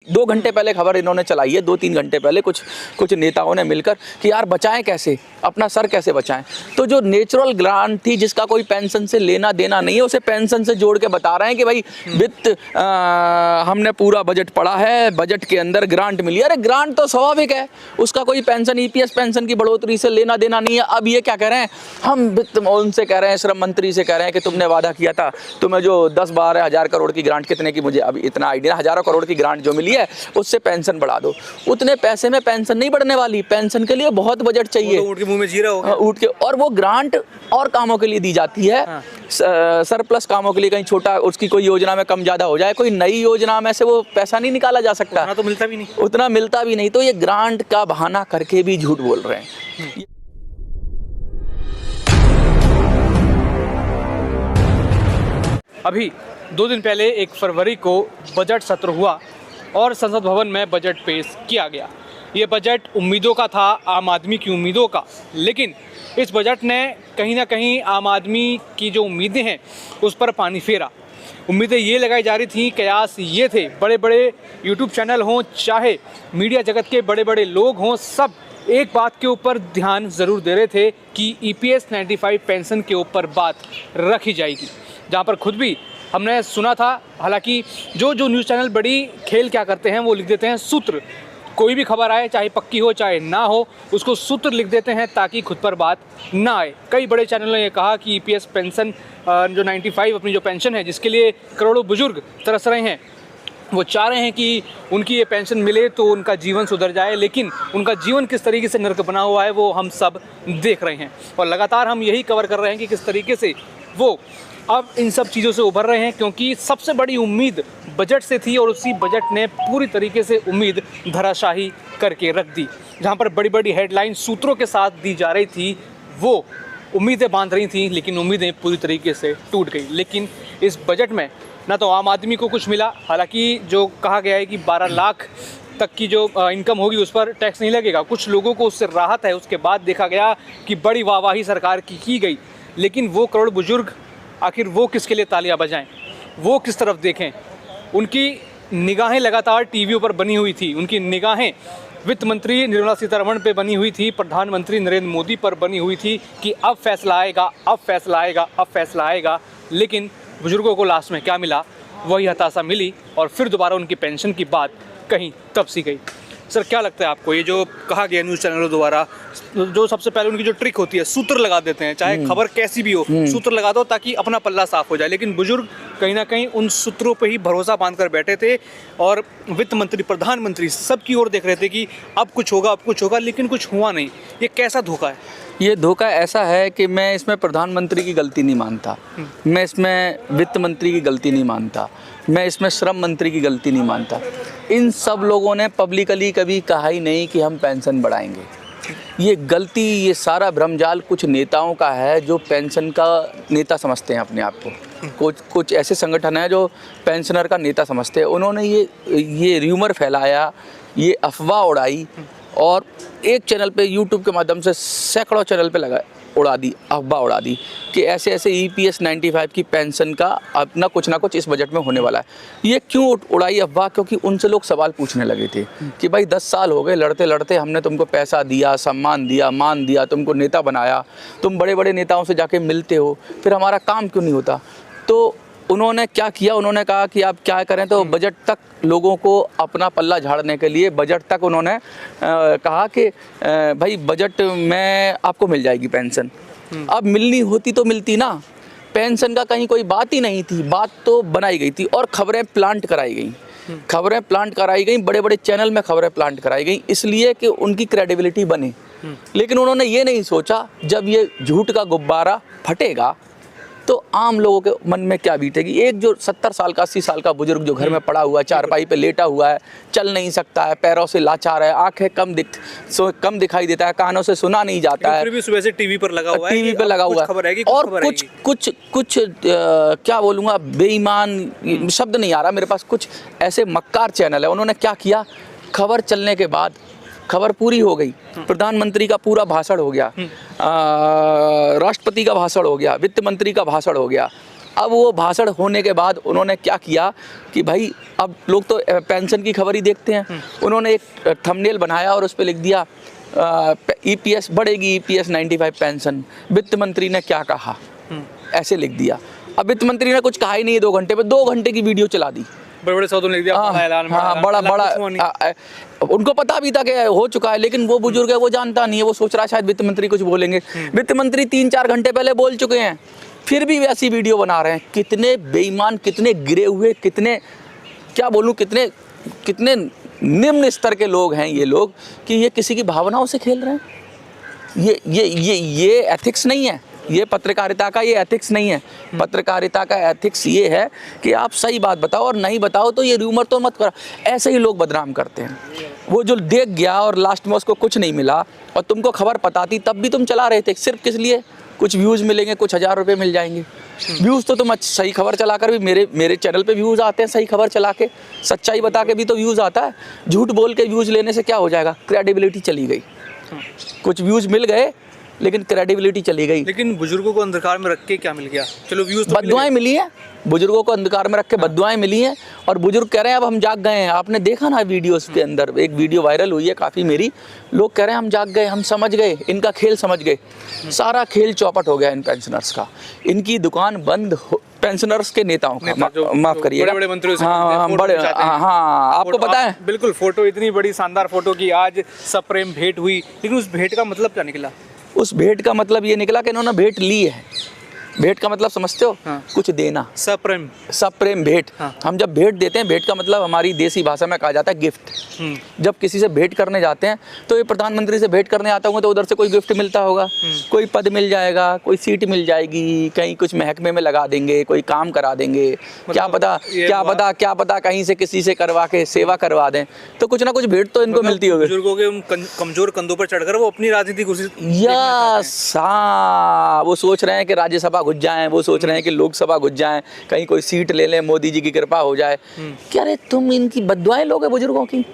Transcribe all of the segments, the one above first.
2 घंटे पहले खबर इन्होंने चलाई है, 2-3 घंटे पहले कुछ नेताओं ने मिलकर कि यार बचाएं कैसे, अपना सर कैसे बचाएं। तो जो नेचुरल ग्रांट थी जिसका कोई पेंशन से लेना देना नहीं है, उसे पेंशन से जोड़ के बता रहे हैं कि भाई वित्त हमने पूरा बजट पढ़ा है, बजट के अंदर ग्रांट मिली। अरे ग्रांट तो स्वाभाविक है, उसका कोई पेंशन ईपीएस पेंशन की बढ़ोतरी से लेना देना नहीं है। अब ये क्या कह रहे हैं, हम वित्त उनसे कह रहे हैं, श्रम मंत्री से कह रहे हैं कि तुमने वादा किया था, तुम्हें जो 10-12 हज़ार करोड़ की ग्रांट, कितने की मुझे अभी इतना आइडिया, हज़ारों करोड़ की ग्रांट जो मिली है उससे पेंशन बढ़ा दो। उतने पैसे में पेंशन नहीं बढ़ने वाली, पेंशन के लिए बहुत बजट चाहिए। ऊँट के मुंह में जीरा होगा। ऊँट के, और वो ग्रांट और कामों के लिए दी जाती है। हाँ। सरप्लस कामों के लिए, कहीं छोटा उसकी कोई योजना में कम ज़्यादा हो जाए, कोई नई योजना में से वो पैसा नहीं निकाला जा सकता, उतना तो मिलता भी नहीं, उतना मिलता भी नहीं। तो ये ग्रांट का बहाना करके भी झूठ बोल रहे हैं। अभी 2 दिन पहले 1 फरवरी को बजट सत्र हुआ और संसद भवन में बजट पेश किया गया। ये बजट उम्मीदों का था, आम आदमी की उम्मीदों का, लेकिन इस बजट ने कहीं ना कहीं आम आदमी की जो उम्मीदें हैं उस पर पानी फेरा। उम्मीदें ये लगाई जा रही थी, कयास ये थे, बड़े बड़े यूट्यूब चैनल हों, चाहे मीडिया जगत के बड़े बड़े लोग हों, सब एक बात के ऊपर ध्यान ज़रूर दे रहे थे कि EPS 95 पेंशन के ऊपर बात रखी जाएगी। जहाँ पर खुद भी हमने सुना था, हालांकि जो न्यूज़ चैनल बड़ी खेल क्या करते हैं, वो लिख देते हैं सूत्र। कोई भी खबर आए, चाहे पक्की हो चाहे ना हो, उसको सूत्र लिख देते हैं ताकि खुद पर बात ना आए। कई बड़े चैनलों ने कहा कि EPS पेंशन जो 95 अपनी जो पेंशन है, जिसके लिए करोड़ों बुजुर्ग तरस रहे हैं, वो चाह रहे हैं कि उनकी ये पेंशन मिले तो उनका जीवन सुधर जाए, लेकिन उनका जीवन किस तरीके से नर्क बना हुआ है वो हम सब देख रहे हैं। और लगातार हम यही कवर कर रहे हैं कि किस तरीके से वो अब इन सब चीज़ों से उभर रहे हैं, क्योंकि सबसे बड़ी उम्मीद बजट से थी और उसी बजट ने पूरी तरीके से उम्मीद धराशाही करके रख दी। जहां पर बड़ी बड़ी हेडलाइन सूत्रों के साथ दी जा रही थी, वो उम्मीदें बांध रही थी, लेकिन उम्मीदें पूरी तरीके से टूट गई। लेकिन इस बजट में ना तो आम आदमी को कुछ मिला, हालांकि जो कहा गया है कि 12 लाख तक की जो इनकम होगी उस पर टैक्स नहीं लगेगा, कुछ लोगों को उससे राहत है। उसके बाद देखा गया कि बड़ी वाहवाही सरकार की गई, लेकिन वो करोड़ बुजुर्ग आखिर वो किसके लिए तालियां बजाएं, वो किस तरफ देखें? उनकी निगाहें लगातार टीवियों पर बनी हुई थी, उनकी निगाहें वित्त मंत्री निर्मला सीतारमण पे बनी हुई थी, प्रधानमंत्री नरेंद्र मोदी पर बनी हुई थी कि अब फैसला आएगा, अब फैसला आएगा, अब फैसला आएगा। लेकिन बुजुर्गों को लास्ट में क्या मिला? वही हताशा मिली और फिर दोबारा उनकी पेंशन की बात कहीं तब सी गई। सर, क्या लगता है आपको, ये जो कहा गया न्यूज़ चैनलों द्वारा, जो सबसे पहले उनकी जो ट्रिक होती है, सूत्र लगा देते हैं, चाहे खबर कैसी भी हो, सूत्र लगा दो ताकि अपना पल्ला साफ हो जाए, लेकिन बुजुर्ग कहीं ना कहीं उन सूत्रों पे ही भरोसा बांधकर बैठे थे और वित्त मंत्री, प्रधानमंत्री सबकी ओर देख रहे थे कि अब कुछ होगा, अब कुछ होगा, लेकिन कुछ हुआ नहीं। ये कैसा धोखा है? ये धोखा ऐसा है कि मैं इसमें प्रधानमंत्री की गलती नहीं मानता, मैं इसमें वित्त मंत्री की गलती नहीं मानता, मैं इसमें श्रम मंत्री की गलती नहीं मानता। इन सब लोगों ने पब्लिकली कभी कहा ही नहीं कि हम पेंशन बढ़ाएंगे। ये गलती, ये सारा भ्रमजाल कुछ नेताओं का है जो पेंशन का नेता समझते हैं अपने आप को। कुछ ऐसे संगठन हैं जो पेंशनर का नेता समझते हैं। उन्होंने ये र्यूमर फैलाया, ये अफवाह उड़ाई और एक चैनल पे, यूट्यूब के माध्यम से सैकड़ों चैनल पे अफवाह उड़ा दी कि ऐसे ऐसे EPS 95 की पेंशन का अपना कुछ ना कुछ इस बजट में होने वाला है। ये क्यों उड़ाई अफवाह? क्योंकि उनसे लोग सवाल पूछने लगे थे कि भाई 10 साल हो गए लड़ते लड़ते, हमने तुमको पैसा दिया, सम्मान दिया, मान दिया, तुमको नेता बनाया, तुम बड़े बड़े नेताओं से जाके मिलते हो, फिर हमारा काम क्यों नहीं होता? तो उन्होंने क्या किया? उन्होंने कहा कि आप क्या करें, तो बजट तक लोगों को अपना पल्ला झाड़ने के लिए बजट तक उन्होंने कहा कि भाई बजट में आपको मिल जाएगी पेंशन। अब मिलनी होती तो मिलती ना, पेंशन का कहीं कोई बात ही नहीं थी, बात तो बनाई गई थी और खबरें प्लांट कराई गई, बड़े बड़े चैनल में खबरें प्लांट कराई गई, इसलिए कि उनकी क्रेडिबिलिटी बने। लेकिन उन्होंने ये नहीं सोचा जब ये झूठ का गुब्बारा फटेगा तो आम लोगों के मन में क्या बीतेगी। एक जो 70 साल का 80 साल का बुजुर्ग जो घर में पड़ा हुआ है, चारपाई पे लेटा हुआ है, चल नहीं सकता है, पैरों से लाचार है, आंखें कम दिखाई देता है, कानों से सुना नहीं जाता है, फिर भी सुबह से टीवी पर लगा हुआ है और कुछ क्या बोलूँगा, बेईमान शब्द नहीं आ रहा मेरे पास, कुछ ऐसे मक्कार चैनल है। उन्होंने क्या किया, खबर चलने के बाद खबर पूरी हो गई, प्रधानमंत्री का पूरा भाषण हो गया, राष्ट्रपति का भाषण हो गया, वित्त मंत्री का भाषण हो गया, अब वो भाषण होने के बाद उन्होंने क्या किया कि भाई अब लोग तो पेंशन की खबर ही देखते हैं, उन्होंने एक थंबनेल बनाया और उस पर लिख दिया ईपीएस बढ़ेगी, ईपीएस 95 पेंशन, वित्त मंत्री ने क्या कहा, ऐसे लिख दिया। अब वित्त मंत्री ने कुछ कहा ही नहीं है 2 घंटे में, 2 घंटे की वीडियो चला दी, बड़े शब्दों में लिख दिया, बड़ा ऐलान, बड़ा उनको पता भी था कि हो चुका है, लेकिन वो बुजुर्ग है, वो जानता नहीं है, वो सोच रहा है शायद वित्त मंत्री कुछ बोलेंगे। वित्त मंत्री 3-4 घंटे पहले बोल चुके हैं, फिर भी वैसी वीडियो बना रहे हैं। कितने बेईमान, कितने गिरे हुए, कितने क्या बोलूं, कितने निम्न स्तर के लोग हैं ये लोग कि ये किसी की भावनाओं से खेल रहे हैं। ये एथिक्स नहीं है, ये पत्रकारिता का ये एथिक्स नहीं है। पत्रकारिता का एथिक्स ये है कि आप सही बात बताओ और नहीं बताओ तो ये रूमर तो मत करो। ऐसे ही लोग बदनाम करते हैं। वो जो देख गया और लास्ट में उसको कुछ नहीं मिला और तुमको खबर पता थी तब भी तुम चला रहे थे, सिर्फ किस लिए? कुछ व्यूज़ मिलेंगे, कुछ 1000 रुपये मिल जाएंगे। व्यूज़ तो तुम सही खबर चलाकर भी, मेरे चैनल पे व्यूज़ आते हैं, सही खबर चला के, सच्चाई बता के भी तो व्यूज़ आता है। झूठ बोल के व्यूज़ लेने से क्या हो जाएगा? क्रेडिबिलिटी चली गई। कुछ व्यूज़ मिल गए लेकिन क्रेडिबिलिटी चली गई। लेकिन बुजुर्गों को अंधकार में रख के क्या मिल गया? चलो व्यूज़ तो बद्दुआएं मिली हैं, बुजुर्गों को अंधकार में रख के बद्दुआएं मिली हैं और बुजुर्ग कह रहे हैं अब हम जाग गए हैं। आपने देखा ना वीडियोस के अंदर, एक वीडियो वायरल हुई है काफ़ी मेरी, लोग कह रहे हैं हम जाग गए, हम समझ गए, इनका खेल समझ गए। सारा खेल चौपट हो गया इन पेंशनर्स का, इनकी दुकान बंद हो, पेंशनर्स के नेताओं का, माफ करिएगा, बड़े मंत्रियों से, हाँ बड़े, हाँ आपको पता है, बिल्कुल फोटो, इतनी बड़ी शानदार फोटो की आज सप्रेम भेंट हुई, लेकिन उस भेंट का मतलब क्या निकला? उस भेंट का मतलब ये निकला कि इन्होंने भेंट ली है। भेंट का मतलब समझते हो? हाँ। कुछ देना, सप्रेम भेंट। हाँ। हम जब भेंट देते हैं, भेंट का मतलब हमारी देसी भाषा में कहा जाता है गिफ्ट। जब किसी से भेंट करने जाते हैं तो ये प्रधानमंत्री से भेंट करने आता हूँ तो उधर से कोई गिफ्ट मिलता होगा, कोई पद मिल जाएगा, कोई सीट मिल जाएगी, कहीं कुछ महकमे में लगा देंगे, कोई काम करा देंगे, क्या पता कहीं से किसी से करवा के सेवा करवा दें, तो कुछ ना कुछ भेंट तो इनको मिलती होगी। बुजुर्गों के उन कमजोर कंधों पर चढ़कर वो अपनी राजनीति घुसी, वो सोच रहे हैं कि राज्यसभा घुस जाएं, वो सोच रहे हैं कि लोकसभा घुस जाएं, कहीं कोई सीट ले लें, मोदी जी की कृपा हो जाए। क्या रे तुम इनकी बद्दुआएं लोगे बुजुर्गों की?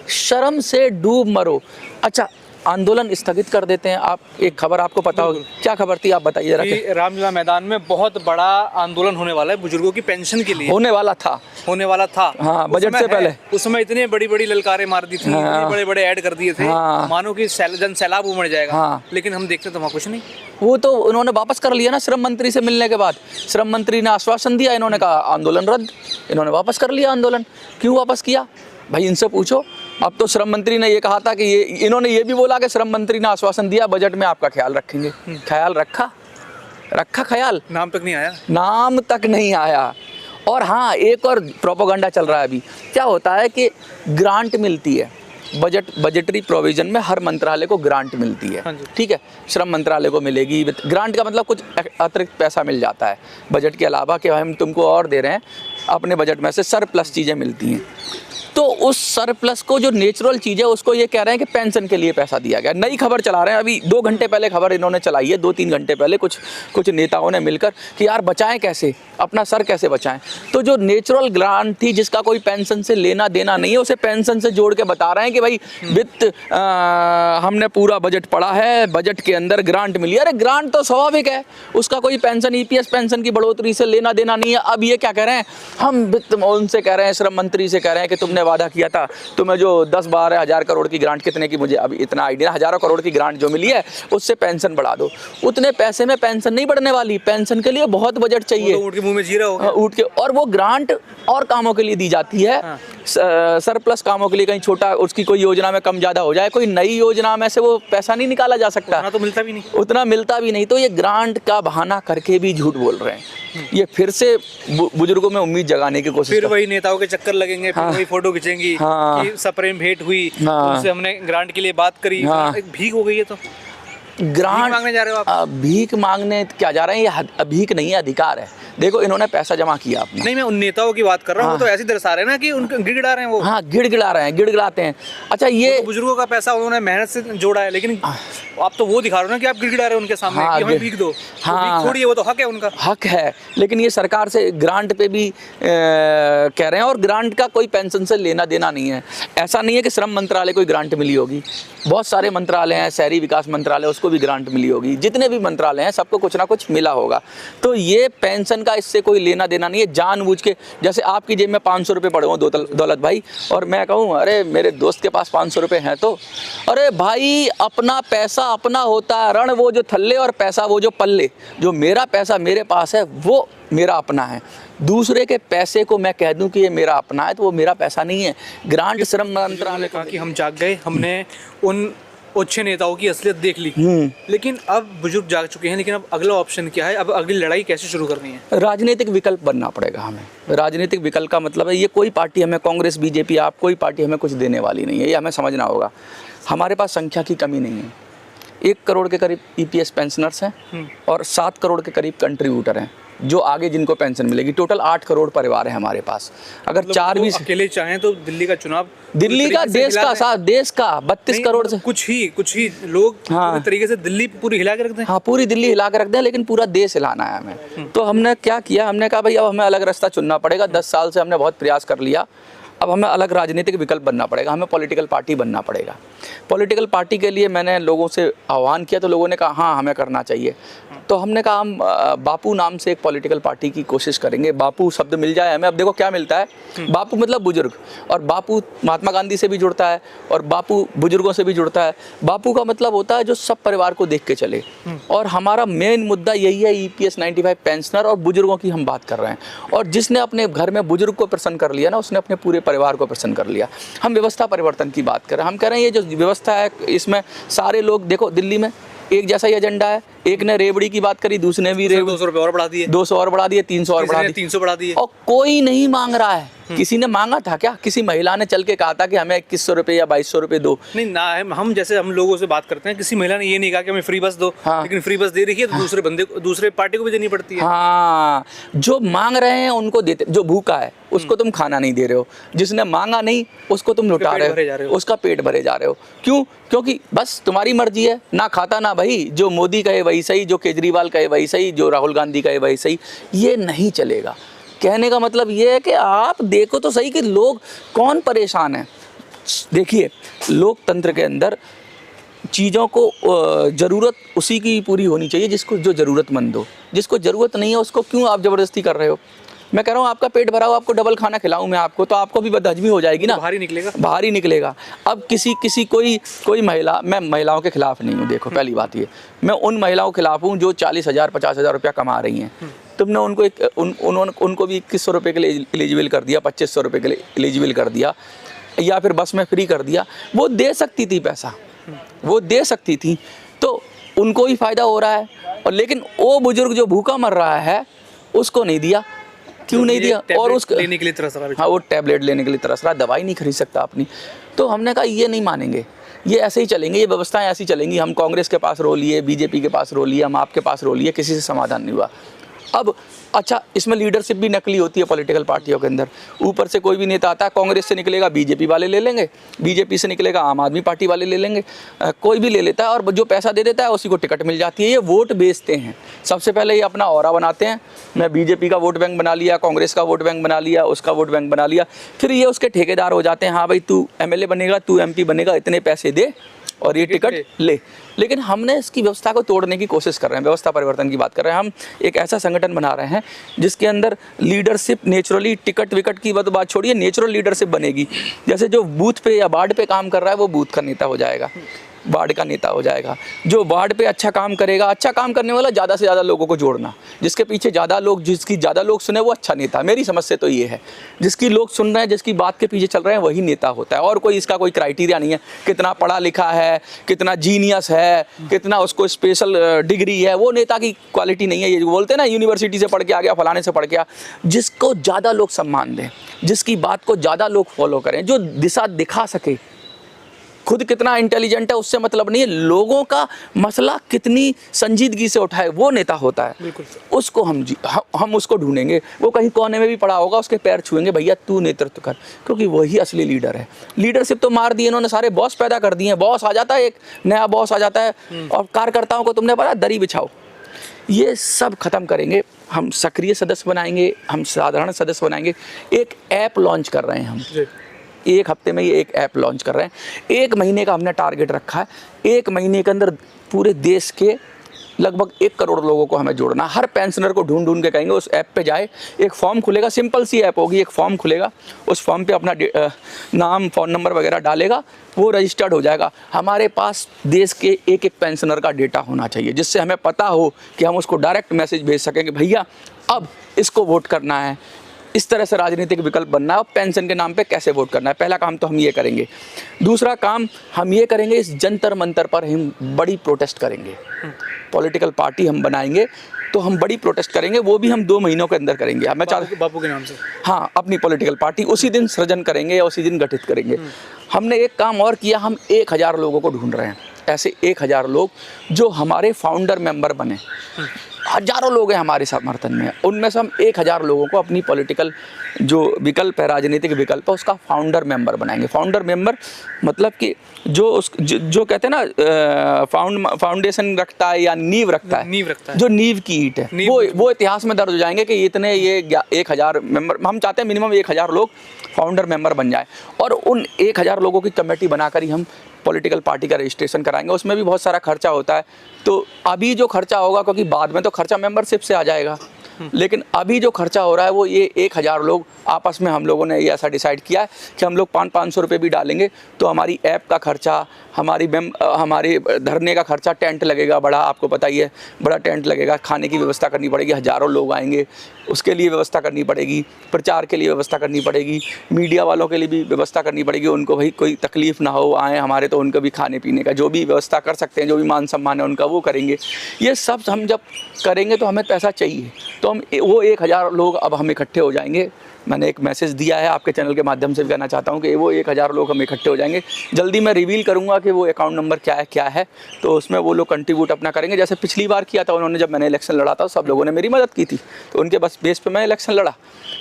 शर्म से डूब मरो। अच्छा, आंदोलन स्थगित कर देते हैं। आप एक खबर आपको पता होगी, क्या खबर थी आप बताइए जरा? कि रामलीला मैदान में बहुत बड़ा आंदोलन होने वाला है बुजुर्गों की पेंशन के लिए। होने वाला था हाँ, बजट से पहले। उस समय इतने बड़ी ललकारें मार दी थी, हाँ, इतने बड़े ऐड कर दिए थे, हाँ, मानो कि जन सैलाब उमड़ जाएगा। हाँ, लेकिन हम देखते तो वहाँ कुछ नहीं। वो तो उन्होंने वापस कर लिया ना श्रम मंत्री से मिलने के बाद। श्रम मंत्री ने आश्वासन दिया, इन्होंने कहा आंदोलन रद्द, इन्होंने वापस कर लिया आंदोलन। क्यों वापस किया भाई? इनसे पूछो। अब तो श्रम मंत्री ने ये कहा था कि इन्होंने ये भी बोला कि श्रम मंत्री ने आश्वासन दिया बजट में आपका ख्याल रखेंगे। ख्याल रखा ख्याल? नाम तक नहीं आया। और हाँ, एक और प्रोपेगेंडा चल रहा है अभी। क्या होता है कि ग्रांट मिलती है, बजटरी प्रोविजन में हर मंत्रालय को ग्रांट मिलती है। हाँ, ठीक है, श्रम मंत्रालय को मिलेगी ग्रांट का मतलब कुछ अतिरिक्त पैसा मिल जाता है बजट के अलावा, कि हम तुमको और दे रहे हैं, अपने बजट में से सरप्लस चीज़ें मिलती हैं। तो उस सरप्लस को, जो नेचुरल चीज़ है, उसको ये कह रहे हैं कि पेंशन के लिए पैसा दिया गया। नई खबर चला रहे हैं, अभी 2 घंटे पहले खबर इन्होंने चलाई है, 2-3 घंटे पहले कुछ नेताओं ने मिलकर कि यार बचाएं कैसे, अपना सर कैसे बचाएं। तो जो नेचुरल ग्रांट थी, जिसका कोई पेंशन से लेना देना नहीं है, उसे पेंशन से जोड़ के बता रहे हैं कि भाई वित्त हमने पूरा बजट पढ़ा है, बजट के अंदर ग्रांट मिली। अरे ग्रांट तो स्वाभाविक है, उसका कोई पेंशन, ईपीएस पेंशन की बढ़ोतरी से लेना देना नहीं है। अब ये क्या कह रहे हैं, हम वित्त उनसे कह रहे हैं, श्रम मंत्री से कह रहे हैं कि तुमने वादा किया था, तुम्हें जो 10-12 हज़ार करोड़ की ग्रांट, कितने की मुझे अभी इतना आइडिया, हज़ारों करोड़ की ग्रांट जो मिली है उससे पेंशन बढ़ा दो। उतने पैसे में पेंशन नहीं बढ़ने वाली, पेंशन के लिए बहुत बजट चाहिए। ऊँट के मुंह में जीरा होगा। ऊँट के, और वो ग्रांट और कामों के लिए दी जाती है। हाँ। सरप्लस कामों के लिए, कहीं छोटा उसकी कोई योजना में कम ज़्यादा हो जाए, कोई नई योजना में से वो पैसा नहीं निकाला जा सकता, उतना मिलता भी नहीं। तो ये ग्रांट का बहाना करके भी झूठ बोल रहे हैं। ये फिर से बुजुर्गों में उम्मीद जगाने की कोशिश, फिर वही नेताओं के चक्कर लगेंगे, फिर वही फोटो खींचेंगी कि सप्रेम भेंट हुई, उनसे हमने ग्रांट के लिए बात करी। भीख हो गई है। तो ग्रांट मांगने जा रहे हो आप? भीख मांगने क्या जा रहे हैं? ये भीख नहीं है, अधिकार है। देखो, इन्होंने पैसा जमा किया अपना। नहीं, मैं उन नेताओं की बात कर रहा हूँ। वो तो ऐसे दर्शा रहे हैं ना कि उनको गिड़गिड़ा रहे हैं वो। हाँ, गिड़गिड़ाते हैं। अच्छा, ये तो बुजुर्गों का पैसा उन्होंने मेहनत से जोड़ा है, लेकिन आप तो वो दिखा रहे हो ना कि आप गिड़गिड़ा रहे हो उनके सामने। हाँ, कि हमें भीख दो। हाँ, थोड़ी है, वो तो हक है उनका, हक है। लेकिन ये सरकार से ग्रांट पे भी कह रहे हैं, और ग्रांट का कोई पेंशन से लेना देना नहीं है। ऐसा नहीं है कि श्रम मंत्रालय को ग्रांट मिली होगी, बहुत सारे मंत्रालय हैं, शहरी विकास मंत्रालय, उसको भी ग्रांट मिली होगी। जितने भी मंत्रालय हैं सबको कुछ ना कुछ मिला होगा। तो ये पेंशन जनधन का इससे कोई लेना देना नहीं है। जानबूझ के, जैसे आपकी जेब में 500 रुपये पड़े हों दौलत भाई, और मैं कहूँ अरे मेरे दोस्त के पास 500 रुपये हैं, तो अरे भाई अपना पैसा अपना होता है, रण वो जो थल्ले और पैसा वो जो पल्ले। जो मेरा पैसा मेरे पास है वो मेरा अपना है। दूसरे के पैसे को मैं कह दूं कि ये मेरा अपना है तो वो मेरा पैसा नहीं है। ग्रांट श्रम मंत्रालय कहा कि हम जाग गए, हमने उन अच्छे नेताओं की असलियत देख ली, लेकिन अब बुजुर्ग जाग चुके हैं, लेकिन अब अगला ऑप्शन क्या है? अब अगली लड़ाई कैसे शुरू करनी है? राजनीतिक विकल्प बनना पड़ेगा हमें। राजनीतिक विकल्प का मतलब है ये कोई पार्टी हमें, कांग्रेस बीजेपी आप, कोई पार्टी हमें कुछ देने वाली नहीं है, ये हमें समझना होगा। हमारे पास संख्या की कमी नहीं है। 1 करोड़ के करीब ईपीएस पेंशनर्स हैं और 7 करोड़ के करीब कंट्रीब्यूटर हैं जो आगे जिनको पेंशन मिलेगी। टोटल 8 करोड़ परिवार है हमारे पास। अगर मतलब 4-20 अकेले चाहें तो दिल्ली का चुनाव, दिल्ली का, देश का 32 करोड़ से कुछ ही लोग पूरी तरीके से दिल्ली पूरी हिला के रख दें। हाँ, पूरी दिल्ली हिला के रख दें, लेकिन पूरा देश हिलाना है हमें। तो हमने क्या किया, हमने कहा भाई अब हमें अलग रास्ता चुनना पड़ेगा। 10 साल से हमने बहुत प्रयास कर लिया, अब हमें अलग राजनीतिक विकल्प बनना पड़ेगा, हमें पॉलिटिकल पार्टी बनना पड़ेगा। पॉलिटिकल पार्टी के लिए मैंने लोगों से आह्वान किया तो लोगों ने कहा हाँ हमें करना चाहिए। तो हमने कहा हम बापू नाम से एक पॉलिटिकल पार्टी की कोशिश करेंगे। बापू शब्द मिल जाए हमें। अब देखो क्या मिलता है, बापू मतलब बुजुर्ग, और बापू महात्मा गांधी से भी जुड़ता है और बापू बुजुर्गों से भी जुड़ता है। बापू का मतलब होता है जो सब परिवार को देख के चले, और हमारा मेन मुद्दा यही है EPS 95 पेंशनर और बुजुर्गों की हम बात कर रहे हैं। और जिसने अपने घर में बुजुर्ग को प्रसन्न कर लिया ना, उसने अपने पूरे परिवार को प्रसन्न कर लिया। हम व्यवस्था परिवर्तन की बात कर रहे हैं। हम कह रहे हैं ये जो व्यवस्था है इसमें सारे लोग, देखो दिल्ली में एक जैसा ही एजेंडा है। एक ने रेवड़ी की बात करी, दूसरे ने भी 200 रुपये और बढ़ा दिए, 200 और बढ़ा दिए, 300 और बढ़ा दिए, 300 बढ़ा दिए, और कोई नहीं मांग रहा है। किसी ने मांगा था क्या? किसी महिला ने चल के कहा था कि हमें 2100 रुपये या 2200 रुपये दो? नहीं ना है। हम जैसे हम लोगों से बात करते हैं, किसी महिला ने ये नहीं कहा कि हमें फ्री बस दो। हाँ। लेकिन फ्री बस दे रही है तो दूसरे बंदे को, दूसरे पार्टी को भी देनी पड़ती है। हाँ, जो मांग रहे हैं उनको देते, जो भूखा है उसको तुम खाना नहीं दे रहे हो, जिसने मांगा नहीं उसको तुम लुटा रहे हो, उसका पेट भरे जा रहे हो। क्यों? क्योंकि बस तुम्हारी मर्जी है, ना खाता ना भाई। जो मोदी कहे वही सही, जो केजरीवाल कहे वही सही, जो राहुल गांधी कहे वही सही। ये नहीं चलेगा। कहने का मतलब ये है कि आप देखो तो सही कि लोग कौन परेशान है। देखिए, लोकतंत्र के अंदर चीज़ों को ज़रूरत उसी की पूरी होनी चाहिए जिसको, जो ज़रूरतमंद हो। जिसको ज़रूरत नहीं है उसको क्यों आप ज़बरदस्ती कर रहे हो? मैं कह रहा हूँ आपका पेट भरा हो, आपको डबल खाना खिलाऊं मैं आपको, तो आपको भी बदहजमी हो जाएगी ना, बाहर ही निकलेगा, बाहर ही निकलेगा। अब कोई महिला, मैं महिलाओं के खिलाफ नहीं हूँ। देखो पहली बात ये, मैं उन महिलाओं के खिलाफ हूँ जो 40,000 50,000 रुपया कमा रही हैं। तुमने उनको उनको भी 2100 रुपये के लिए एलिजिबल कर दिया, 2500 रुपये के लिए एलिजिबल कर दिया, या फिर बस में फ्री कर दिया। वो दे सकती थी पैसा, वो दे सकती थी, तो उनको ही फ़ायदा हो रहा है। और लेकिन वो बुजुर्ग जो भूखा मर रहा है उसको नहीं दिया। क्यों नहीं दिया? और उसको लेने के लिए तरस रहा है। हाँ, वो टैबलेट लेने के लिए तरस रहा है, दवाई नहीं खरीद सकता अपनी। तो हमने कहा ये नहीं मानेंगे, ये ऐसे ही चलेंगे, ये व्यवस्थाएं ऐसी चलेंगी। हम कांग्रेस के पास रो लिए, बीजेपी के पास रो लिए, हम आपके पास रो लिए, किसी से समाधान नहीं हुआ। अब अच्छा, इसमें लीडरशिप भी नकली होती है पॉलिटिकल पार्टियों के अंदर। ऊपर से कोई भी नेता आता है, कांग्रेस से निकलेगा बीजेपी वाले ले लेंगे, बीजेपी से निकलेगा आम आदमी पार्टी वाले ले लेंगे, कोई भी ले लेता है, और जो पैसा दे देता है उसी को टिकट मिल जाती है। ये वोट बेचते हैं। सबसे पहले ये अपना ऑरा बनाते हैं, मैं बीजेपी का वोट बैंक बना लिया, कांग्रेस का वोट बैंक बना लिया, उसका वोट बैंक बना लिया। फिर ये उसके ठेकेदार हो जाते हैं। हाँ भाई, तू MLA बनेगा, तू MP बनेगा, इतने पैसे दे और ये टिकट ले। लेकिन हमने इसकी व्यवस्था को तोड़ने की कोशिश कर रहे हैं, व्यवस्था परिवर्तन की बात कर रहे हैं। हम एक ऐसा संगठन बना रहे हैं जिसके अंदर लीडरशिप नेचुरली, टिकट विकट की बात छोड़िए, नेचुरल लीडरशिप बनेगी। जैसे जो बूथ पे या वार्ड पे काम कर रहा है वो बूथ का नेता हो जाएगा, वार्ड का नेता हो जाएगा। जो वार्ड पे अच्छा काम करेगा, अच्छा काम करने वाला, ज़्यादा से ज़्यादा लोगों को जोड़ना, जिसके पीछे ज़्यादा लोग, जिसकी ज़्यादा लोग सुने वो अच्छा नेता। मेरी समझ से तो ये है, जिसकी लोग सुन रहे हैं, जिसकी बात के पीछे चल रहे हैं, वही नेता होता है। और कोई इसका कोई क्राइटेरिया नहीं है, कितना पढ़ा लिखा है, कितना जीनियस है, कितना उसको स्पेशल डिग्री है, वो नेता की क्वालिटी नहीं है। ये बोलते हैं ना, यूनिवर्सिटी से पढ़ के आ गया, फलाने से पढ़ के आ, जिसको ज़्यादा लोग सम्मान दें, जिसकी बात को ज़्यादा लोग फॉलो करें, जो दिशा दिखा सके। खुद कितना इंटेलिजेंट है उससे मतलब नहीं है, लोगों का मसला कितनी संजीदगी से उठाए, वो नेता होता है। बिल्कुल। उसको हम उसको ढूंढेंगे। वो कहीं कोने में भी पड़ा होगा, उसके पैर छुएंगे, भैया तू नेतृत्व कर, क्योंकि वही असली लीडर है। लीडरशिप तो मार दी इन्होंने, सारे बॉस पैदा कर दिए हैं। बॉस आ जाता है, एक नया बॉस आ जाता है, और कार्यकर्ताओं को तुमने पता दरी बिछाओ। ये सब खत्म करेंगे। हम सक्रिय सदस्य बनाएंगे, हम साधारण सदस्य बनाएंगे। एक ऐप लॉन्च कर रहे हैं हम, 1 हफ्ते में ये एक ऐप लॉन्च कर रहे हैं। 1 महीने का हमने टारगेट रखा है। 1 महीने के अंदर पूरे देश के लगभग 1 करोड़ लोगों को हमें जोड़ना। हर पेंशनर को ढूंढ ढूंढ के कहेंगे उस ऐप पे जाए, एक फॉर्म खुलेगा, सिंपल सी ऐप होगी, एक फॉर्म खुलेगा, उस फॉर्म पे अपना नाम, फ़ोन नंबर वगैरह डालेगा, वो रजिस्टर्ड हो जाएगा। हमारे पास देश के एक एक पेंशनर का डेटा होना चाहिए, जिससे हमें पता हो कि हम उसको डायरेक्ट मैसेज भेज सकें कि भैया अब इसको वोट करना है, इस तरह से राजनीतिक विकल्प बनना है और पेंशन के नाम पे कैसे वोट करना है। पहला काम तो हम ये करेंगे। दूसरा काम हम ये करेंगे, इस जंतर मंतर पर हम बड़ी प्रोटेस्ट करेंगे। पॉलिटिकल पार्टी हम बनाएंगे तो हम बड़ी प्रोटेस्ट करेंगे, वो भी हम 2 महीनों के अंदर करेंगे। मैं चाहता बापू के नाम से, हाँ, अपनी पॉलिटिकल पार्टी उसी दिन सृजन करेंगे या उसी दिन गठित करेंगे। हमने एक काम और किया, हम 1000 लोगों को ढूंढ रहे हैं, ऐसे 1000 लोग जो हमारे फाउंडर मेंबर बने। हजारों लोग हैं हमारे समर्थन में, उनमें से हम 1000 लोगों को अपनी पॉलिटिकल जो विकल्प है, राजनीतिक विकल्प है, उसका फाउंडर मेंबर बनाएंगे। फाउंडर मेंबर मतलब कि जो कहते हैं ना फाउंडेशन रखता है या नींव रखता है, जो नींव की ईंट है, वो इतिहास में दर्ज हो जाएंगे कि इतने ये 1000 मेंबर। हम चाहते हैं मिनिमम 1000 लोग फाउंडर मेंबर बन जाए और उन 1000 लोगों की कमेटी बनाकर ही हम पॉलिटिकल पार्टी का रजिस्ट्रेशन कराएंगे। उसमें भी बहुत सारा खर्चा होता है, तो अभी जो खर्चा होगा, क्योंकि बाद में तो खर्चा मेंबरशिप से आ जाएगा, लेकिन अभी जो खर्चा हो रहा है वो ये 1000 लोग आपस में, हम लोगों ने ये ऐसा डिसाइड किया है कि हम लोग 500-500 रुपये भी डालेंगे तो हमारी ऐप का खर्चा, हमारी धरने का खर्चा, टेंट लगेगा बड़ा, आपको पता ही है, बड़ा टेंट लगेगा, खाने की व्यवस्था करनी पड़ेगी, हज़ारों लोग आएंगे, उसके लिए व्यवस्था करनी पड़ेगी, प्रचार के लिए व्यवस्था करनी पड़ेगी, मीडिया वालों के लिए भी व्यवस्था करनी पड़ेगी, उनको भाई कोई तकलीफ़ ना हो, आए हमारे तो उनको भी खाने पीने का जो भी व्यवस्था कर सकते हैं, जो भी मान सम्मान है उनका वो करेंगे। ये सब हम जब करेंगे तो हमें पैसा चाहिए, तो हम वो 1000 लोग अब हम इकट्ठे हो जाएंगे। मैंने एक मैसेज दिया है, आपके चैनल के माध्यम से भी कहना चाहता हूँ कि वो 1000 लोग हम इकट्ठे हो जाएंगे। जल्दी मैं रिवील करूँगा कि वो अकाउंट नंबर क्या है, तो उसमें वो लोग कंट्रीब्यूट अपना करेंगे। जैसे पिछली बार किया था उन्होंने, जब मैंने इलेक्शन लड़ा था सब लोगों ने मेरी मदद की थी, तो उनके बस बेस पे मैं इलेक्शन लड़ा।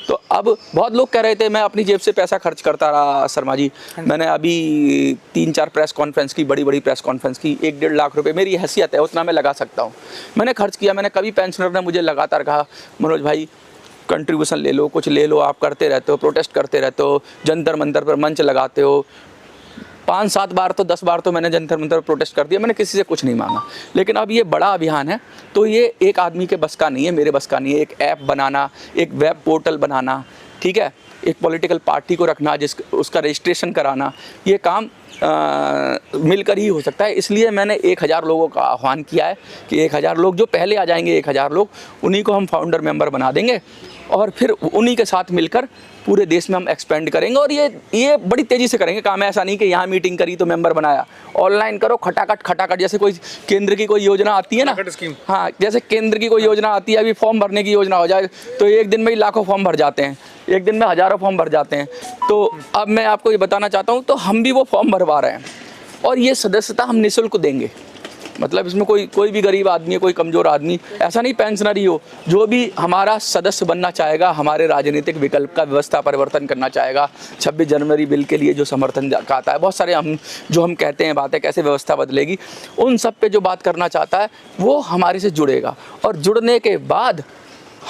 तो अब बहुत लोग कह रहे थे मैं अपनी जेब से पैसा खर्च करता रहा शर्मा जी। मैंने अभी 3-4 प्रेस कॉन्फ्रेंस की, बड़ी प्रेस कॉन्फ्रेंस की, 1-1.5 लाख रुपये मेरी हैसियत है, उतना मैं लगा सकता हूँ, मैंने खर्च किया। मैंने कभी पेंशनर ने मुझे लगातार कहा मनोज भाई कंट्रीब्यूशन ले लो, कुछ ले लो, आप करते रहते हो, प्रोटेस्ट करते रहते हो, जंतर मंतर पर मंच लगाते हो। 5-7 बार तो 10 बार तो मैंने जंतर मंतर पर प्रोटेस्ट कर दिया, मैंने किसी से कुछ नहीं मांगा। लेकिन अब ये बड़ा अभियान है तो ये एक आदमी के बस का नहीं है, मेरे बस का नहीं है। एक ऐप बनाना, एक वेब पोर्टल बनाना, ठीक है, एक पॉलिटिकल पार्टी को रखना, उसका रजिस्ट्रेशन कराना, ये काम मिलकर ही हो सकता है। इसलिए मैंने 1000 लोगों का आह्वान किया है कि 1000 लोग जो पहले आ जाएंगे, 1000 लोग, उन्हीं को हम फाउंडर मेंबर बना देंगे और फिर उन्हीं के साथ मिलकर पूरे देश में हम एक्सपेंड करेंगे। और ये बड़ी तेज़ी से करेंगे काम। ऐसा नहीं कि यहाँ मीटिंग करी तो मेंबर बनाया, ऑनलाइन करो, खटाखट। जैसे कोई केंद्र की कोई योजना आती है ना, हाँ, जैसे केंद्र की कोई योजना आती है, अभी फॉर्म भरने की योजना हो जाए तो एक दिन में ही लाखों फॉर्म भर जाते हैं, एक दिन में हज़ारों फॉर्म भर जाते हैं। तो अब मैं आपको ये बताना चाहता हूँ, तो हम भी वो फॉर्म भरवा रहे हैं और ये सदस्यता हम निःशुल्क देंगे। मतलब इसमें कोई भी गरीब आदमी है, कोई कमज़ोर आदमी, ऐसा नहीं पेंशनर ही हो, जो भी हमारा सदस्य बनना चाहेगा, हमारे राजनीतिक विकल्प का व्यवस्था परिवर्तन करना चाहेगा, 26 जनवरी बिल के लिए जो समर्थन आता है, बहुत सारे हम कहते हैं बातें कैसे व्यवस्था बदलेगी, उन सब पे जो बात करना चाहता है वो हमारे से जुड़ेगा। और जुड़ने के बाद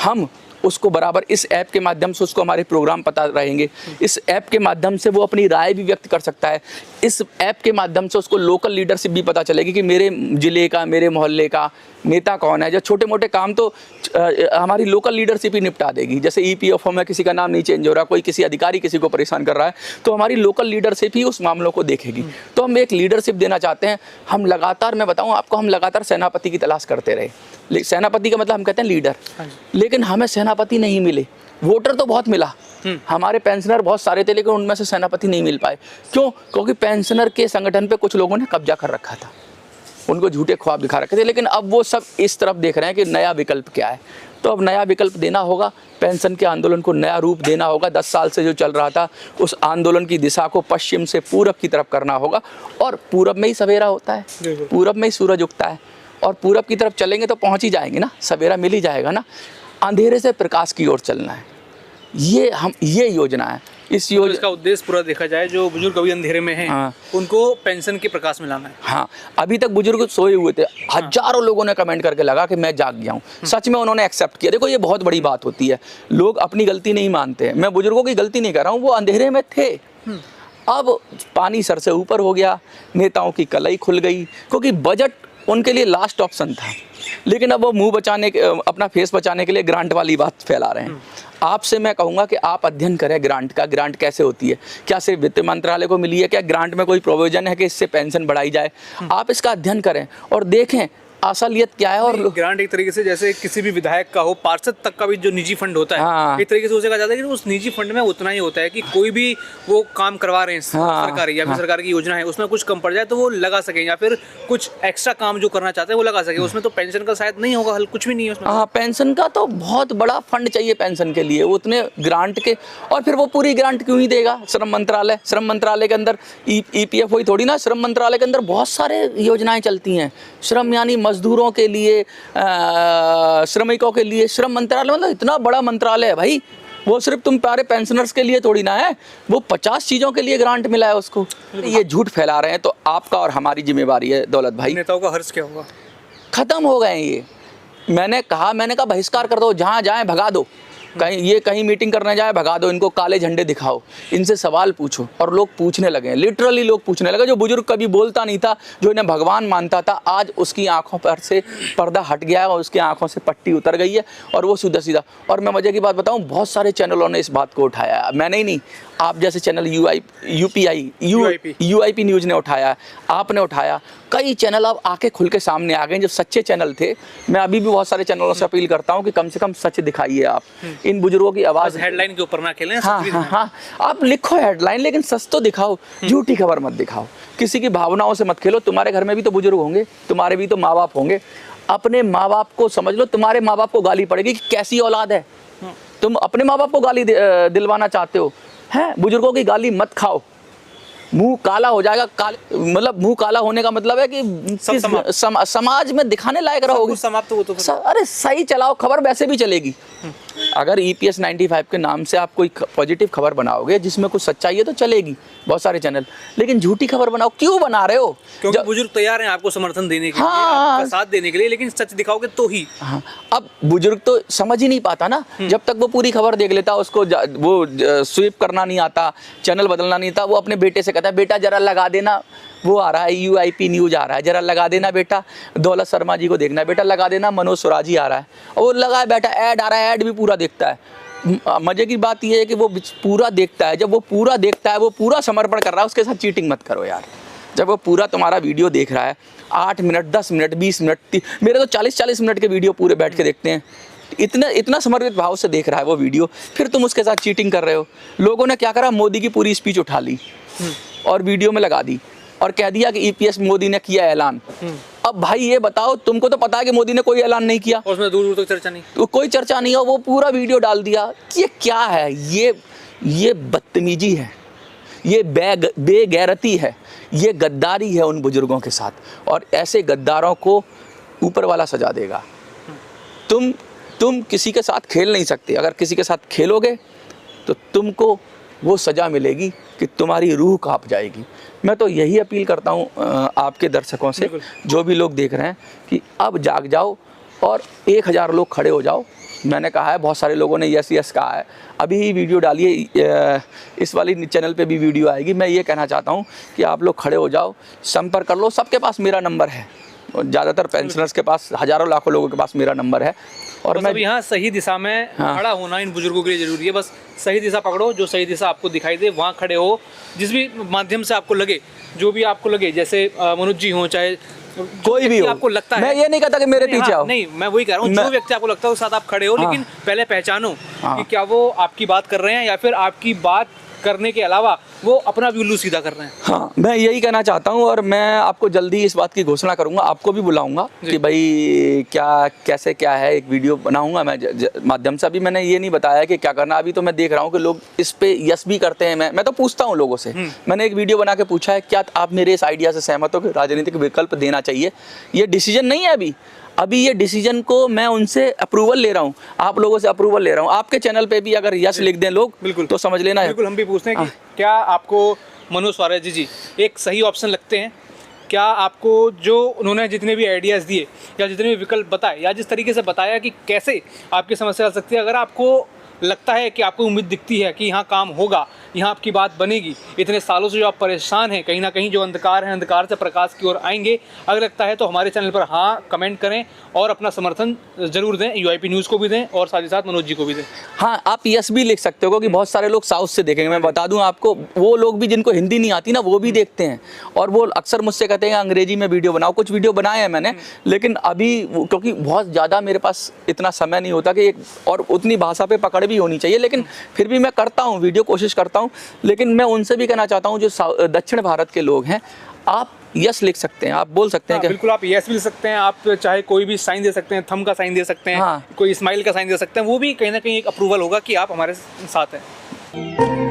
हम उसको बराबर इस ऐप के माध्यम से उसको हमारे प्रोग्राम पता रहेंगे, इस ऐप के माध्यम से वो अपनी राय भी व्यक्त कर सकता है, इस ऐप के माध्यम से उसको लोकल लीडरशिप भी पता चलेगी कि मेरे ज़िले का, मेरे मोहल्ले का नेता कौन है। जो छोटे मोटे काम तो हमारी लोकल लीडरशिप ही निपटा देगी। जैसे EPFO में किसी का नाम नहीं चेंज हो रहा, कोई किसी अधिकारी किसी को परेशान कर रहा है, तो हमारी लोकल लीडरशिप ही उस मामलों को देखेगी। तो हम एक लीडरशिप देना चाहते हैं। हम लगातार, मैं बताऊँ आपको, हम लगातार सेनापति की तलाश करते रहे। सेनापति का मतलब हम कहते हैं लीडर, लेकिन हमें सेनापति नहीं मिले। वोटर तो बहुत मिला, हमारे पेंशनर बहुत सारे थे, लेकिन उनमें से सेनापति नहीं मिल पाए। क्यों? क्योंकि पेंशनर के संगठन पे कुछ लोगों ने कब्जा कर रखा था, उनको झूठे ख्वाब दिखा रखे थे। लेकिन अब वो सब इस तरफ देख रहे हैं कि नया विकल्प क्या है, तो अब नया विकल्प देना होगा, पेंशन के आंदोलन को नया रूप देना होगा। 10 साल से जो चल रहा था उस आंदोलन की दिशा को पश्चिम से पूरब की तरफ करना होगा। और पूरब में ही सवेरा होता है, पूरब में ही सूरज उगता है, और पूरब की तरफ चलेंगे तो पहुंच ही जाएंगे ना, सवेरा मिल ही जाएगा ना। अंधेरे से प्रकाश की ओर चलना है, ये योजना है। इस योजना का उद्देश्य पूरा देखा जाए, जो बुजुर्ग अभी अंधेरे में हैं, हाँ, उनको पेंशन के प्रकाश में लाना है। हाँ, अभी तक बुजुर्ग सोए हुए थे, हजारों लोगों ने कमेंट करके लगा कि मैं जाग गया हूँ। सच में उन्होंने एक्सेप्ट किया। देखो, ये बहुत बड़ी बात होती है, लोग अपनी गलती नहीं मानते हैं। मैं बुजुर्गों की गलती नहीं कर रहा हूँ, वो अंधेरे में थे। अब पानी सर से ऊपर हो गया, नेताओं की कलाई खुल गई, क्योंकि बजट उनके लिए लास्ट ऑप्शन था। लेकिन अब वो मुंह बचाने के, अपना फेस बचाने के लिए ग्रांट वाली बात फैला रहे हैं। आपसे मैं कहूँगा कि आप अध्ययन करें ग्रांट का, ग्रांट कैसे होती है, क्या सिर्फ वित्त मंत्रालय को मिली है, क्या ग्रांट में कोई प्रोविजन है कि इससे पेंशन बढ़ाई जाए। आप इसका अध्ययन करें और देखें असलियत क्या है। और ग्रांट एक तरीके से जैसे किसी भी विधायक का हो, पार्षद तक का भी जो निजी फंड होता है, हाँ। एक तरीके से उसे कहा जाता है कि उस निजी फंड में उतना ही होता है कि कोई भी वो काम करवा रहे हैं सरकारी या फिर सरकार की योजना है, उसमें कुछ कम पड़ जाए तो वो लगा सकें, या फिर कुछ एक्स्ट्रा काम जो करना चाहते हैं वो लगा सके। उसमें तो पेंशन का शायद नहीं होगा, हल कुछ भी नहीं है उसमें। हाँ, पेंशन का तो बहुत बड़ा फंड चाहिए पेंशन के लिए, उतने ग्रांट के। और फिर वो पूरी ग्रांट क्यों ही देगा श्रम मंत्रालय के अंदर EPF वही थोड़ी ना, श्रम मंत्रालय के अंदर बहुत सारे योजनाएं चलती हैं। श्रम यानी मजदूरों के लिए, श्रमिकों के लिए श्रम मंत्रालय, मतलब इतना बड़ा मंत्रालय है भाई। वो सिर्फ तुम प्यारे पेंशनर्स के लिए थोड़ी ना है, वो 50 चीज़ों के लिए ग्रांट मिला है उसको। ये झूठ फैला रहे हैं, तो आपका और हमारी जिम्मेवारी है दौलत भाई। नेताओं का हर्ष क्या होगा? खत्म हो गए ये। मैंने कहा बहिष्कार कर दो, जहाँ जाए भगा दो, कहीं मीटिंग करने जाए भगा दो, इनको काले झंडे दिखाओ, इनसे सवाल पूछो। और लोग पूछने लगे, लिटरली लोग पूछने लगे। जो बुजुर्ग कभी बोलता नहीं था, जो इन्हें भगवान मानता था, आज उसकी आंखों पर से पर्दा हट गया है और उसकी आंखों से पट्टी उतर गई है और वो सीधा सीधा। और मैं मजे की बात बताऊं, बहुत सारे चैनलों ने इस बात को उठाया, मैंने ही नहीं, आप जैसे चैनल UIP न्यूज़ ने उठाया, आपने उठाया, कई चैनल अब आके खुल के सामने आ गए जो सच्चे चैनल थे। मैं अभी भी बहुत सारे चैनलों से अपील करता हूं कि कम से कम सच दिखाइए आप, इन बुजुर्गों की आवाज़। हेडलाइन के ऊपर ना खेलें। हाँ, आप लिखो हेडलाइन, लेकिन सच तो दिखाओ, झूठी खबर मत दिखाओ, किसी की भावनाओं से मत खेलो। तुम्हारे घर में भी तो बुजुर्ग होंगे, तुम्हारे भी तो माँ बाप होंगे, अपने माँ बाप को समझ लो। तुम्हारे माँ बाप को गाली पड़ेगी कि कैसी औलाद है, तुम अपने माँ बाप को गाली दिलवाना चाहते हो, हैं? बुजुर्गों की गाली मत खाओ, मुंह काला हो जाएगा। मतलब मुंह काला होने का मतलब है कि समाज में दिखाने लायक रहोगे। समाप्त हो तो अरे सही चलाओ, खबर वैसे भी चलेगी। अगर EPS 95 के नाम से आप कोई पॉजिटिव खबर बनाओगे जिसमें कुछ सच्चाई है तो चलेगी, बहुत सारे चैनल। लेकिन झूठी खबर बनाओ, क्यों बना रहे हो? क्योंकि बुजुर्ग तैयार हैं आपको समर्थन देने के लिए, आपका साथ देने के लिए, लेकिन सच दिखाओगे तो ही। हाँ, अब बुजुर्ग तो समझ ही नहीं पाता ना, जब तक वो पूरी खबर देख लेता, उसको वो स्वीप करना नहीं आता, चैनल बदलना नहीं आता, वो अपने बेटे से कहता है बेटा जरा लगा देना, वो आ रहा है UIP न्यूज़ आ रहा है, जरा लगा देना बेटा, दौलत शर्मा जी को देखना है बेटा, लगा देना मनोज स्वराजी आ रहा है, और वो लगा है बेटा, ऐड आ रहा है, ऐड भी पूरा देखता है। मजे की बात ये है कि वो पूरा देखता है, जब वो पूरा देखता है, वो पूरा समर्पण कर रहा है, उसके साथ चीटिंग मत करो यार। जब वो पूरा तुम्हारा वीडियो देख रहा है, 8 मिनट 10 मिनट 20 मिनट, मेरे तो 40-40 मिनट के वीडियो पूरे बैठ के देखते हैं, इतना समर्पित भाव से देख रहा है वो वीडियो, फिर तुम उसके साथ चीटिंग कर रहे हो। लोगों ने क्या करा, मोदी की पूरी स्पीच उठा ली और वीडियो में लगा दी और कह दिया कि EPS मोदी ने किया ऐलान। अब भाई ये बताओ, तुमको तो पता है कि मोदी ने कोई ऐलान नहीं किया, उसमें दूर दूर तक चर्चा नहीं, तो कोई चर्चा नहीं है, वो पूरा वीडियो डाल दिया। ये क्या है? ये बदतमीजी है, ये बेगैरती है, ये गद्दारी है उन बुजुर्गों के साथ, और ऐसे गद्दारों को ऊपर वाला सजा देगा। तुम किसी के साथ खेल नहीं सकते, अगर किसी के साथ खेलोगे तो तुमको वो सज़ा मिलेगी कि तुम्हारी रूह कांप जाएगी। मैं तो यही अपील करता हूँ आपके दर्शकों से, जो भी लोग देख रहे हैं, कि अब जाग जाओ और 1000 लोग खड़े हो जाओ। मैंने कहा है, बहुत सारे लोगों ने यस कहा है, अभी ही वीडियो डालिए, इस वाली चैनल पे भी वीडियो आएगी। मैं ये कहना चाहता हूँ कि आप लोग खड़े हो जाओ, संपर्क कर लो, सबके पास मेरा नंबर है, ज़्यादातर पेंशनर्स के पास, हज़ारों लाखों लोगों के पास मेरा नंबर है। और मैं यहाँ सही दिशा में खड़ा होना इन बुजुर्गों के लिए ज़रूरी है। बस सही दिशा पकड़ो, जो सही दिशा आपको दिखाई दे वहाँ खड़े हो, जिस भी माध्यम से आपको लगे, जो भी आपको लगे, जैसे मनोज जी हो, चाहे कोई भी हो, आपको लगता है। मैं ये नहीं कहता कि मेरे पीछे आओ, नहीं, मैं वही कह रहा हूँ, जो व्यक्ति आपको लगता है उसके साथ आप खड़े हो, लेकिन पहले पहचानो कि क्या वो आपकी बात कर रहे हैं या फिर आपकी बात करने के अलावा वो अपना भी उल्लू सीधा कर रहे हैं। हाँ, मैं यही कहना चाहता हूँ, और मैं आपको जल्दी इस बात की घोषणा करूँगा, आपको भी बुलाऊंगा कि भाई कैसे क्या है, एक वीडियो बनाऊंगा मैं माध्यम से। अभी मैंने ये नहीं बताया कि क्या करना, अभी तो मैं देख रहा हूँ कि लोग इस पे यस भी करते हैं। मैं तो पूछता हूँ लोगों से, मैंने एक वीडियो बना के पूछा है, क्या आप मेरे इस आइडिया से सहमत हो कि राजनीतिक विकल्प देना चाहिए? ये डिसीजन नहीं है अभी ये डिसीजन को मैं उनसे अप्रूवल ले रहा हूँ, आप लोगों से अप्रूवल ले रहा हूँ। आपके चैनल पे भी अगर यस लिख दें लोग, बिल्कुल तो समझ लेना है। बिल्कुल, हम भी पूछते हैं कि क्या आपको मनोज स्वराजी जी एक सही ऑप्शन लगते हैं? क्या आपको जो उन्होंने जितने भी आइडियाज़ दिए या जितने भी विकल्प बताए या जिस तरीके से बताया कि कैसे आपकी समस्या आ सकती है, अगर आपको लगता है कि आपको उम्मीद दिखती है कि यहाँ काम होगा, यहाँ आपकी बात बनेगी? इतने सालों से जो आप परेशान हैं, कहीं ना कहीं जो अंधकार है, अंधकार से प्रकाश की ओर आएंगे, अगर लगता है तो हमारे चैनल पर हाँ कमेंट करें और अपना समर्थन जरूर दें, यूआईपी न्यूज़ को भी दें और साथ ही साथ मनोज जी को भी दें। हाँ, आप यस भी लिख सकते हो, क्योंकि बहुत सारे लोग साउथ से देखेंगे। मैं बता दूं आपको, वो लोग भी जिनको हिंदी नहीं आती ना, वो भी देखते हैं, और वो अक्सर मुझसे कहते हैं अंग्रेजी में वीडियो बनाओ। कुछ वीडियो बनाए हैं मैंने, लेकिन अभी क्योंकि बहुत ज़्यादा मेरे पास इतना समय नहीं होता कि एक और उतनी भाषा पे पकड़ भी होनी चाहिए, लेकिन फिर भी मैं करता हूँ वीडियो, कोशिश करता हूँ। लेकिन मैं उनसे भी कहना चाहता हूँ जो दक्षिण भारत के लोग हैं, आप यस लिख सकते हैं, आप बोल सकते हैं कि बिल्कुल आप यस भी लिख सकते हैं, आप चाहे कोई भी साइन दे सकते हैं, थंब का साइन दे सकते हैं, हाँ। कोई स्माइल का साइन दे सकते हैं, वो भी कहीं ना कहीं एक अप्रूवल होगा कि आप हमारे साथ हैं।